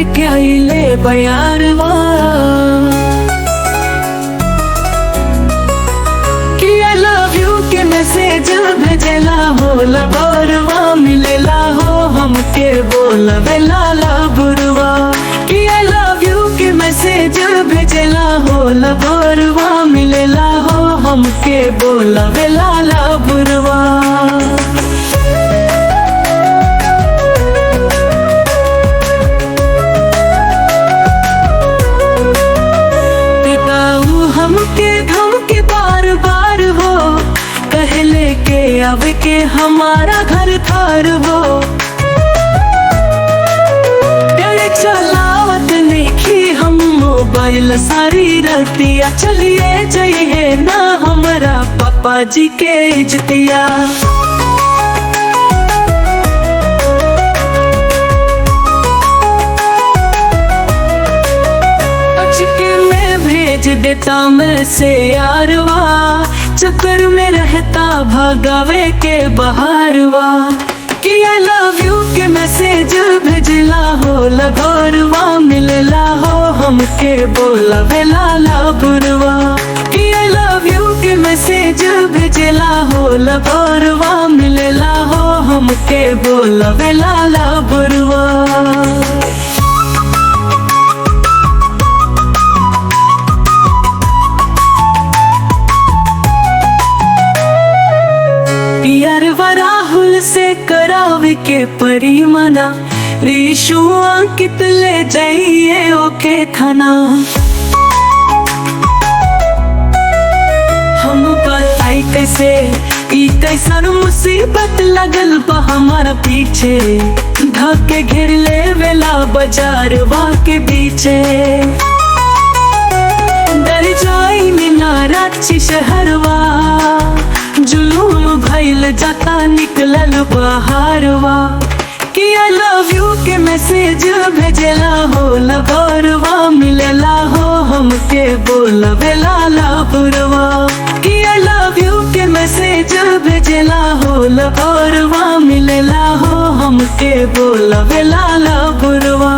लेके आइले बयारवा कि आई लव यू के मैसेज भेजेला हो लबरवा मिलेला हो हमके बोलवेला लबरवा कि आई लव यू के मैसेज भेजेला हो लबरवा मिलेला हो हमके बोलवेला लबरवा। हमके धमके बार बार हो कहले के अब के हमारा घर थार हो चलावत नहीं हम मोबाइल सारी रतिया चलिए जाइए ना हमारा पापा जी के इज्जतिया। भेज देता मैं से यारवा चक्कर में रहता भगावे के बहारवा कि आई लव यू के मैसेज भेजला हो लगोरवा मिलला हो हमके बोलवेला लबरवा कि आई लव यू के मैसेज भेजला हो लगोरवा मिलला हो हमके बोलवेला लबरवा। पियरवा राहुल से करावे के परी मना रीशु अंकित ले जाइए ओके थाना हम बताई कैसे ई कैसन मुसीबत लगल बा हमारा पीछे धक्के घेर ले वेला बाजारवा के पीछे डर जाई नाराची शहरवा जुलूम भइल जाता निकलल बहारवा कि आई लव यू के मैसेज भेजेला हो लगोरवा मिलेला हो हमके बोलवेला लबरवा कि आई लव यू के मैसेज भेजेला हो लगोरवा मिलेला हो हमके बोलवेला लबरवा।